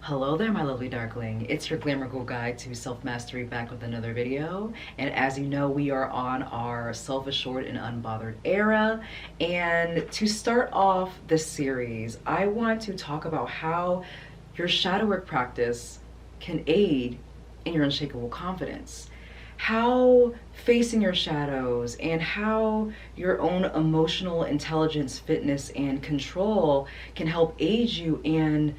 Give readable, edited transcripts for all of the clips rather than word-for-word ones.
Hello there, my lovely darkling. It's your glamour girl guide to self-mastery back with another video. And as you know, we are on our self-assured and unbothered era. And to start off this series, I want to talk about how your shadow work practice can aid in your unshakable confidence. How facing your shadows and how your own emotional intelligence, fitness, and control can help aid you in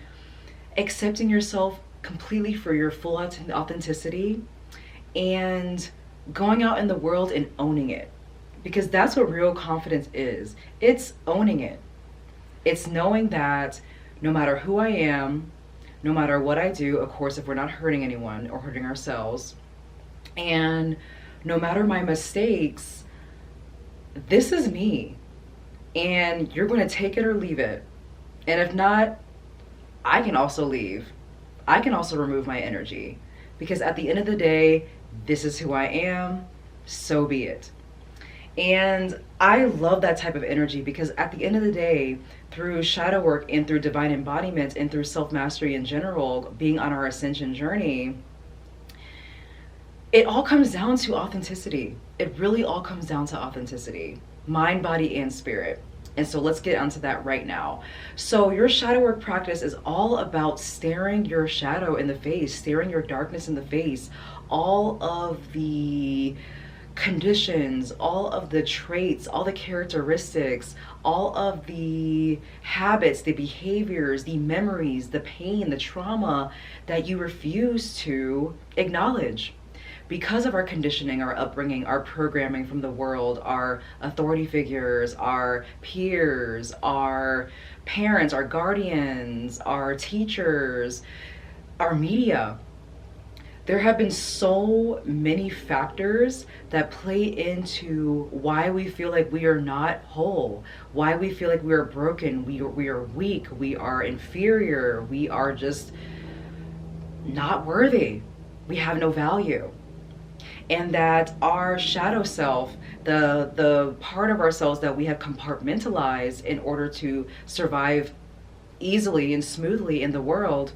accepting yourself completely for your full authenticity and going out in the world and owning it. Because that's what real confidence is. It's owning it. It's knowing that no matter who I am, no matter what I do, of course, if we're not hurting anyone or hurting ourselves, and no matter my mistakes, this is me. And you're going to take it or leave it. And if not, I can also leave. I can also remove my energy, because at the end of the day, this is who I am, so be it. And I love that type of energy because at the end of the day, through shadow work and through divine embodiment and through self-mastery in general, being on our ascension journey, it all comes down to authenticity. It really all comes down to authenticity, mind, body, and spirit. And so let's get onto that right now. So your shadow work practice is all about staring your shadow in the face, staring your darkness in the face, all of the conditions, all of the traits, all the characteristics, all of the habits, the behaviors, the memories, the pain, the trauma that you refuse to acknowledge. Because of our conditioning, our upbringing, our programming from the world, our authority figures, our peers, our parents, our guardians, our teachers, our media, there have been so many factors that play into why we feel like we are not whole, why we feel like we are broken, we are weak, we are inferior, we are just not worthy, we have no value. And that our shadow self, the part of ourselves that we have compartmentalized in order to survive easily and smoothly in the world,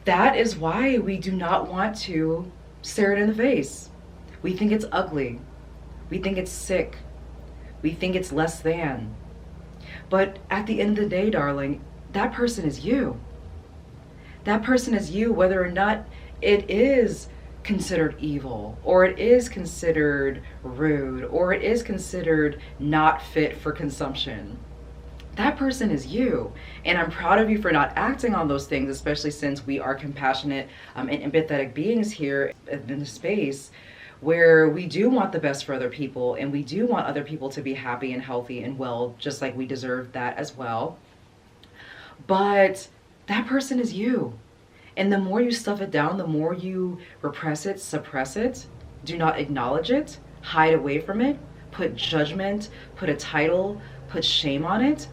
that is why we do not want to stare it in the face. We think it's ugly. We think it's sick. We think it's less than. But at the end of the day, darling, that person is you. That person is you, whether or not it is considered evil, or it is considered rude, or it is considered not fit for consumption. That person is you. And I'm proud of you for not acting on those things, especially since we are compassionate and empathetic beings here in the space where we do want the best for other people, and we do want other people to be happy and healthy and well, just like we deserve that as well. But that person is you. And the more you stuff it down, the more you repress it, suppress it, do not acknowledge it, hide away from it, put judgment, put a title, put shame on it,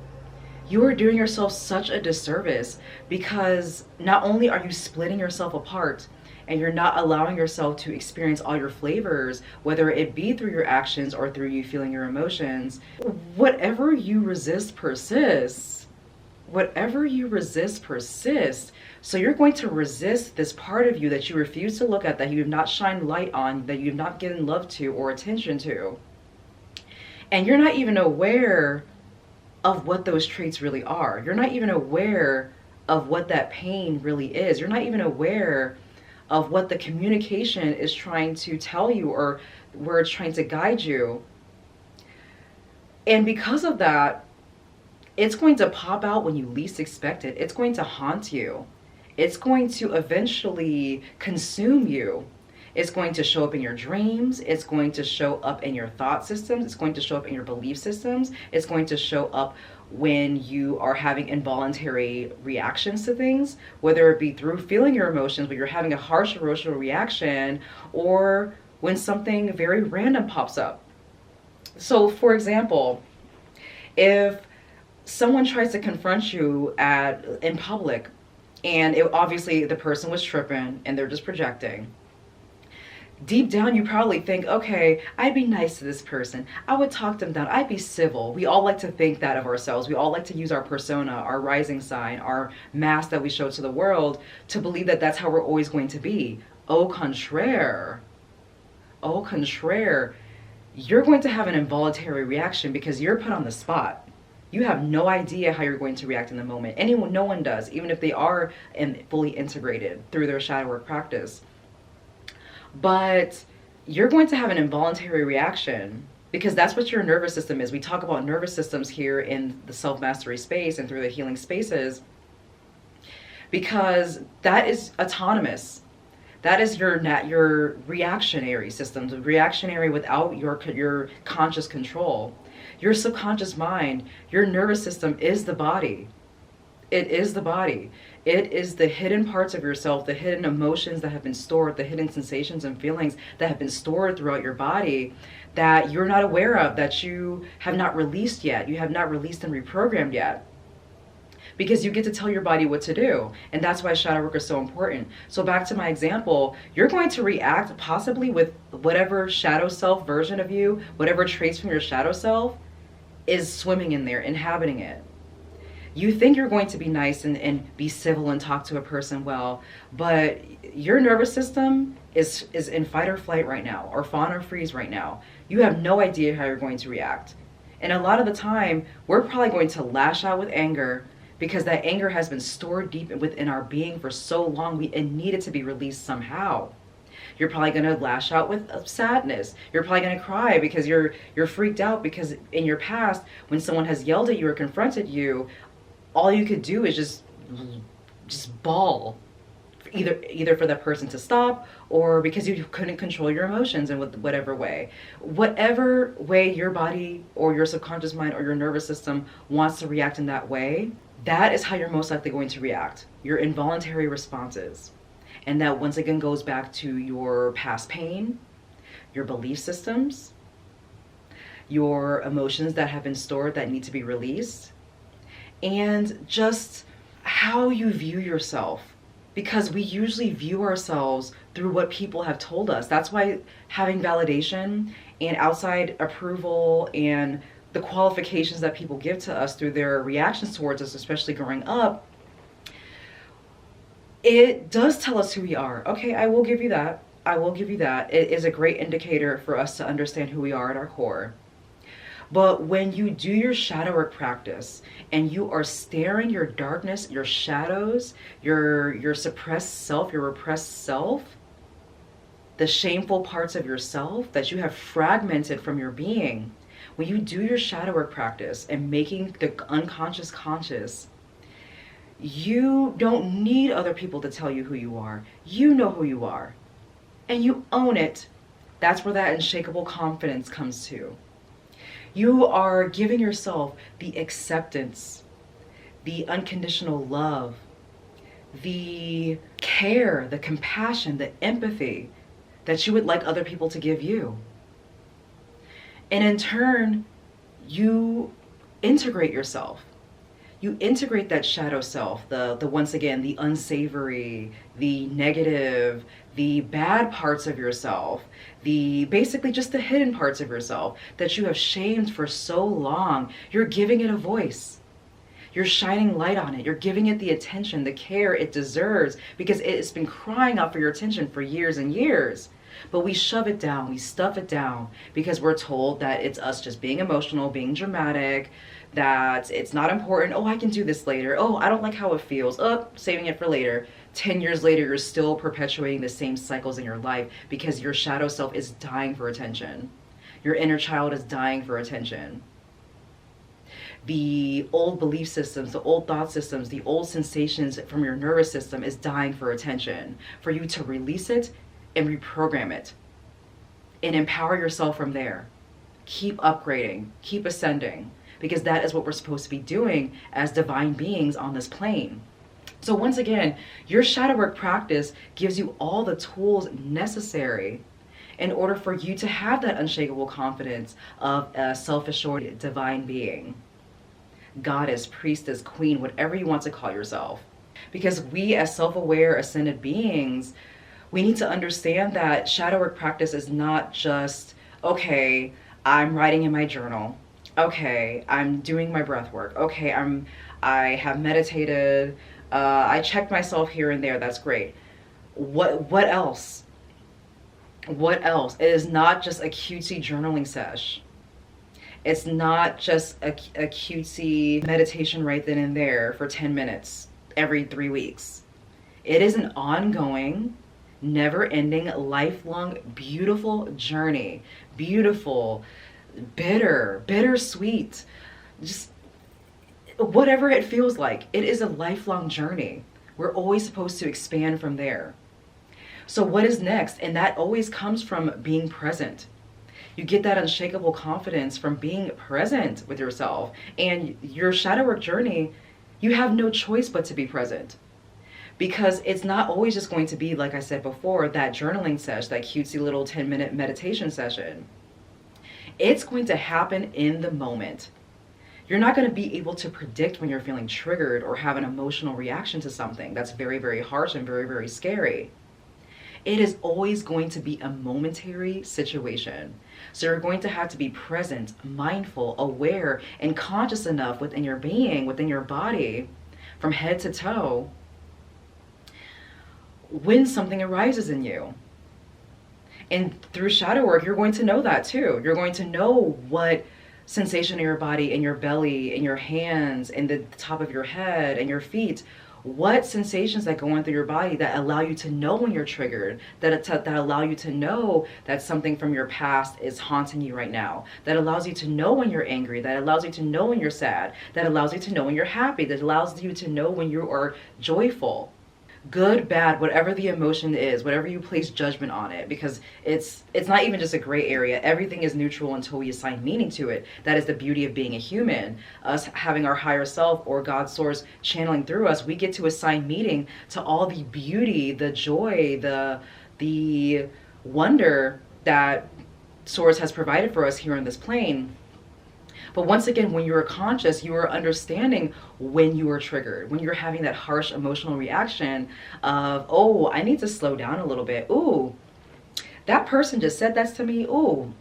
you are doing yourself such a disservice, because not only are you splitting yourself apart and you're not allowing yourself to experience all your flavors, whether it be through your actions or through you feeling your emotions, whatever you resist persists. Whatever you resist persists. So you're going to resist this part of you that you refuse to look at, that you have not shined light on, that you have not given love to or attention to. And you're not even aware of what those traits really are. You're not even aware of what that pain really is. You're not even aware of what the communication is trying to tell you or where it's trying to guide you. And because of that, it's going to pop out when you least expect it. It's going to haunt you. It's going to eventually consume you. It's going to show up in your dreams. It's going to show up in your thought systems. It's going to show up in your belief systems. It's going to show up when you are having involuntary reactions to things, whether it be through feeling your emotions, but you're having a harsh emotional reaction, or when something very random pops up. So for example, if someone tries to confront you in public, and obviously the person was tripping and they're just projecting, deep down you probably think, okay, I'd be nice to this person, I would talk them down, I'd be civil. We all like to think that of ourselves. We all like to use our persona, our rising sign, our mask that we show to the world, to believe that that's how we're always going to be. Au contraire, au contraire, you're going to have an involuntary reaction because you're put on the spot. You have no idea how you're going to react in the moment. No one does, even if they are fully integrated through their shadow work practice. But you're going to have an involuntary reaction because that's what your nervous system is. We talk about nervous systems here in the self-mastery space and through the healing spaces because that is autonomous. That is your reactionary system, the reactionary without your conscious control. Your subconscious mind, your nervous system is the body. It is the body. It is the hidden parts of yourself, the hidden emotions that have been stored, the hidden sensations and feelings that have been stored throughout your body that you're not aware of, that you have not released yet. You have not released and reprogrammed yet. Because you get to tell your body what to do. And that's why shadow work is so important. So back to my example, you're going to react possibly with whatever shadow self version of you, whatever traits from your shadow self is swimming in there, inhabiting it. You think you're going to be nice and be civil and talk to a person well, but your nervous system is in fight or flight right now, or fawn or freeze right now. You have no idea how you're going to react. And a lot of the time, we're probably going to lash out with anger because that anger has been stored deep within our being for so long, it needed to be released somehow. You're probably going to lash out with sadness. You're probably going to cry because you're freaked out because in your past, when someone has yelled at you or confronted you, all you could do is just bawl, either for that person to stop or because you couldn't control your emotions in whatever way. Whatever way your body or your subconscious mind or your nervous system wants to react in that way, that is how you're most likely going to react. Your involuntary responses. And that once again goes back to your past pain, your belief systems, your emotions that have been stored that need to be released, and just how you view yourself. Because we usually view ourselves through what people have told us. That's why having validation and outside approval and the qualifications that people give to us through their reactions towards us, especially growing up, it does tell us who we are. Okay, I will give you that. I will give you that. It is a great indicator for us to understand who we are at our core. But when you do your shadow work practice and you are staring your darkness, your shadows, your suppressed self, your repressed self, the shameful parts of yourself that you have fragmented from your being, when you do your shadow work practice and making the unconscious conscious, you don't need other people to tell you who you are. You know who you are. And you own it. That's where that unshakable confidence comes to. You are giving yourself the acceptance, the unconditional love, the care, the compassion, the empathy that you would like other people to give you. And in turn, you integrate yourself. You integrate that shadow self, the once again, the unsavory, the negative, the bad parts of yourself, basically just the hidden parts of yourself that you have shamed for so long. You're giving it a voice. You're shining light on it. You're giving it the attention, the care it deserves because it's been crying out for your attention for years and years. But we shove it down, we stuff it down because we're told that it's us just being emotional, being dramatic, that it's not important. Oh, I can do this later. Oh, I don't like how it feels. Oh, saving it for later. 10 years later, you're still perpetuating the same cycles in your life because your shadow self is dying for attention. Your inner child is dying for attention. The old belief systems, the old thought systems, the old sensations from your nervous system is dying for attention, for you to release it and reprogram it and empower yourself from there. Keep upgrading, keep ascending, because that is what we're supposed to be doing as divine beings on this plane. So once again, your shadow work practice gives you all the tools necessary in order for you to have that unshakable confidence of a self-assured divine being. Goddess, priestess, queen, whatever you want to call yourself. Because we as self-aware ascended beings, We need to understand that shadow work practice is not just, okay, I'm writing in my journal. Okay, I'm doing my breath work. Okay, I have meditated. I checked myself here and there. That's great. What else? What else? It is not just a cutesy journaling sesh. It's not just a cutesy meditation right then and there for 10 minutes every 3 weeks. It is an ongoing, never-ending, lifelong, beautiful journey. Beautiful, bittersweet, just whatever it feels like. It is a lifelong journey. We're always supposed to expand from there. So what is next? And that always comes from being present. You get that unshakable confidence from being present with yourself. And your shadow work journey, you have no choice but to be present. Because it's not always just going to be, like I said before, that journaling session, that cutesy little 10-minute meditation session. It's going to happen in the moment. You're not going to be able to predict when you're feeling triggered or have an emotional reaction to something that's very, very harsh and very, very scary. It is always going to be a momentary situation. So you're going to have to be present, mindful, aware, and conscious enough within your being, within your body, from head to toe, when something arises in you. And through shadow work, you're going to know that too. You're going to know what sensation in your body, in your belly, in your hands, in the top of your head, and your feet, what sensations that go on through your body that allow you to know when you're triggered, that allow you to know that something from your past is haunting you right now, that allows you to know when you're angry, that allows you to know when you're sad, that allows you to know when you're happy, that allows you to know when you are joyful. Good, bad, whatever the emotion is, whatever you place judgment on it, because it's not even just a gray area. Everything is neutral until we assign meaning to it. That is the beauty of being a human. Us having our higher self or God source channeling through us, we get to assign meaning to all the beauty, the joy, the wonder that source has provided for us here on this plane. But once again, when you are conscious, you are understanding when you are triggered, when you're having that harsh emotional reaction of, oh, I need to slow down a little bit. Ooh, that person just said that to me. Ooh,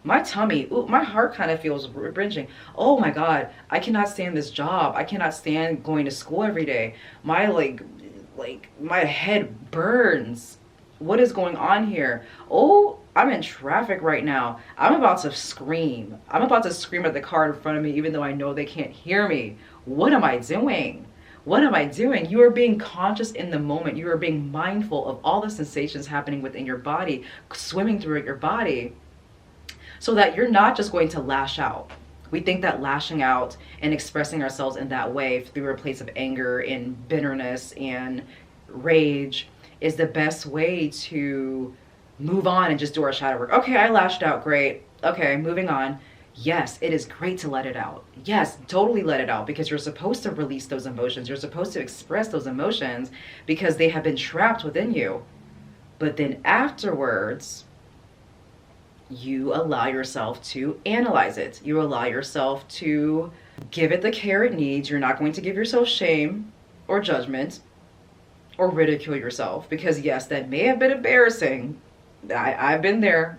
my tummy, ooh, my heart kind of feels wrenching. Oh my God, I cannot stand this job. I cannot stand going to school every day. My like my head burns. What is going on here? Oh, I'm in traffic right now. I'm about to scream. I'm about to scream at the car in front of me, even though I know they can't hear me. What am I doing? What am I doing? You are being conscious in the moment. You are being mindful of all the sensations happening within your body, swimming through your body, so that you're not just going to lash out. We think that lashing out and expressing ourselves in that way through a place of anger and bitterness and rage is the best way to move on and just do our shadow work. Okay, I lashed out, great. Okay, moving on. Yes, it is great to let it out. Yes, totally let it out, because you're supposed to release those emotions. You're supposed to express those emotions because they have been trapped within you. But then afterwards, you allow yourself to analyze it. You allow yourself to give it the care it needs. You're not going to give yourself shame or judgment or ridicule yourself, because yes, that may have been embarrassing. I've been there.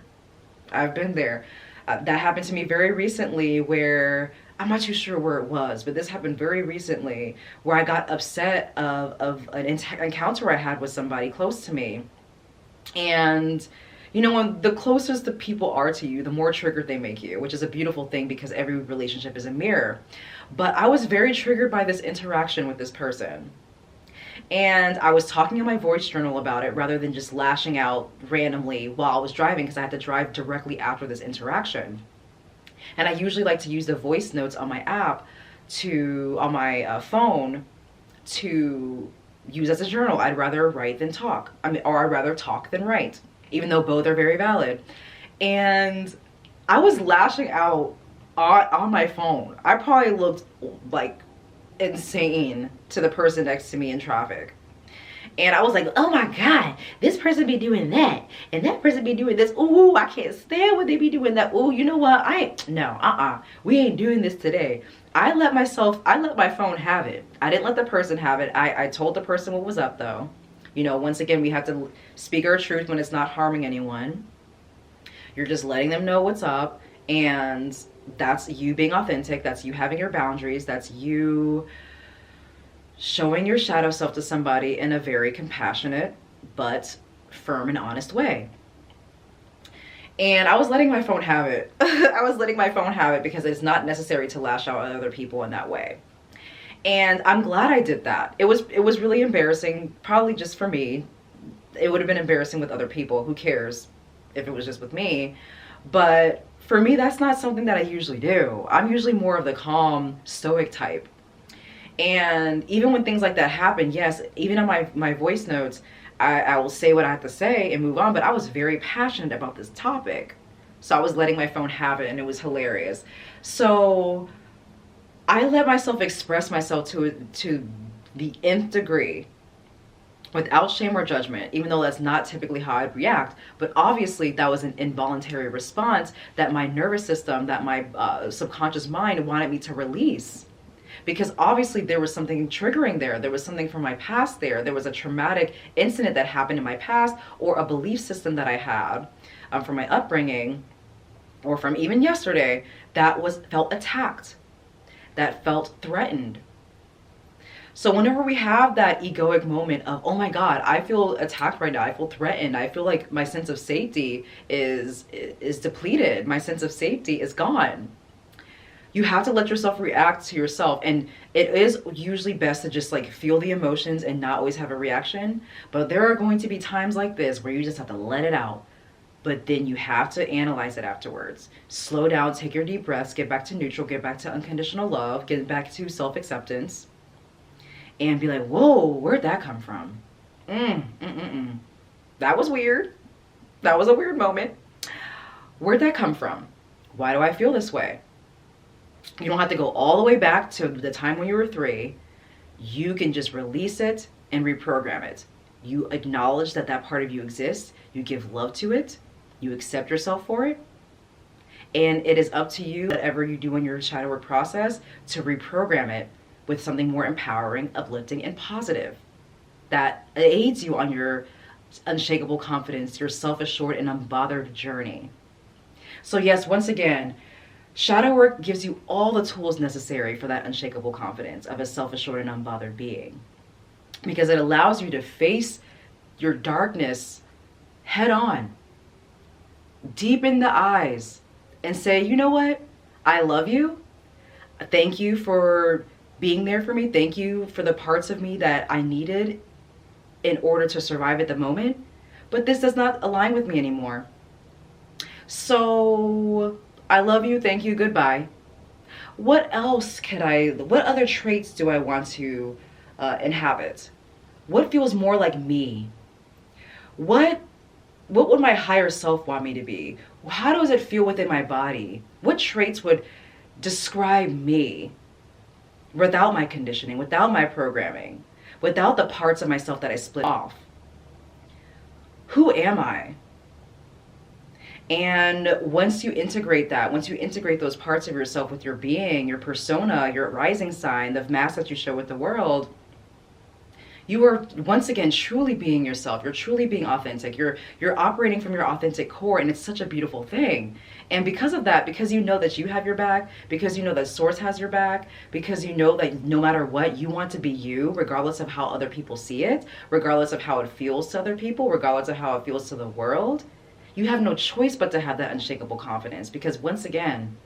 I've been there. That happened to me very recently, where I'm not too sure where it was, but this happened very recently, where I got upset of an encounter I had with somebody close to me. And you know, when the closest the people are to you, the more triggered they make you, which is a beautiful thing because every relationship is a mirror. But I was very triggered by this interaction with this person. And I was talking in my voice journal about it rather than just lashing out randomly while I was driving, because I had to drive directly after this interaction. And I usually like to use the voice notes on my app on my phone to use as a journal. I'd rather write than talk. Or I'd rather talk than write, even though both are very valid. And I was lashing out on my phone. I probably looked like insane to the person next to me in traffic. And I was like, oh my God, this person be doing that, and that person be doing this. Ooh, I can't stand when they be doing that. Ooh, you know what? We ain't doing this today. I let my phone have it. I didn't let the person have it. I told the person what was up though. You know, once again, we have to speak our truth when it's not harming anyone. You're just letting them know what's up, and that's you being authentic. That's you having your boundaries. That's you showing your shadow self to somebody in a very compassionate but firm and honest way. And I was letting my phone have it. I was letting my phone have it because it's not necessary to lash out at other people in that way. And I'm glad I did that. It was really embarrassing, probably just for me. It would have been embarrassing with other people. Who cares if it was just with me? But for me, that's not something that I usually do. I'm usually more of the calm, stoic type. And even when things like that happen, yes, even on my voice notes, I will say what I have to say and move on, but I was very passionate about this topic. So I was letting my phone have it, and it was hilarious. So I let myself express myself to the nth degree without shame or judgment, even though that's not typically how I'd react. But obviously that was an involuntary response that my nervous system, that my subconscious mind wanted me to release. Because obviously there was something triggering there. There was something from my past there. There was a traumatic incident that happened in my past, or a belief system that I had from my upbringing, or from even yesterday, that felt attacked, that felt threatened. So whenever we have that egoic moment of, oh my God, I feel attacked right now, I feel threatened, I feel like my sense of safety is depleted, my sense of safety is gone. You have to let yourself react to yourself. And it is usually best to just like feel the emotions and not always have a reaction. But there are going to be times like this where you just have to let it out. But then you have to analyze it afterwards. Slow down, take your deep breaths, get back to neutral, get back to unconditional love, get back to self-acceptance. And be like, whoa, where'd that come from? That was weird. That was a weird moment. Where'd that come from? Why do I feel this way? You don't have to go all the way back to the time when you were 3. You can just release it and reprogram it. You acknowledge that that part of you exists. You give love to it. You accept yourself for it. And it is up to you, whatever you do in your shadow work process, to reprogram it with something more empowering, uplifting, and positive that aids you on your unshakable confidence, your self-assured and unbothered journey. So yes, once again, shadow work gives you all the tools necessary for that unshakable confidence of a self-assured and unbothered being, because it allows you to face your darkness head on, deep in the eyes, and say, you know what? I love you. Thank you for being there for me. Thank you for the parts of me that I needed in order to survive at the moment. But this does not align with me anymore. So I love you, thank you, goodbye. What else what other traits do I want to inhabit? What feels more like me? What would my higher self want me to be? How does it feel within my body? What traits would describe me without my conditioning, without my programming, without the parts of myself that I split off? Who am I? And once you integrate that, once you integrate those parts of yourself with your being, your persona, your rising sign, the mask that you show with the world, you are once again truly being yourself. You're truly being authentic. You're operating from your authentic core, and it's such a beautiful thing. And because of that, because you know that you have your back, because you know that Source has your back, because you know that no matter what, you want to be you, regardless of how other people see it, regardless of how it feels to other people, regardless of how it feels to the world, you have no choice but to have that unshakable confidence. Because once again,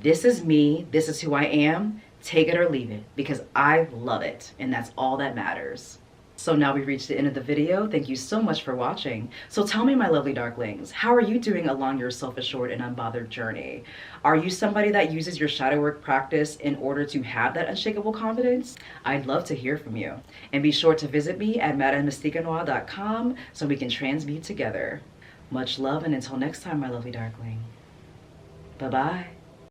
this is me, this is who I am, take it or leave it, because I love it, and that's all that matters. So now we've reached the end of the video. Thank you so much for watching. So tell me, my lovely darklings, how are you doing along your self-assured and unbothered journey? Are you somebody that uses your shadow work practice in order to have that unshakable confidence? I'd love to hear from you. And be sure to visit me at madamemystiquenoire.com so we can transmute together. Much love, and until next time, my lovely darkling. Bye-bye.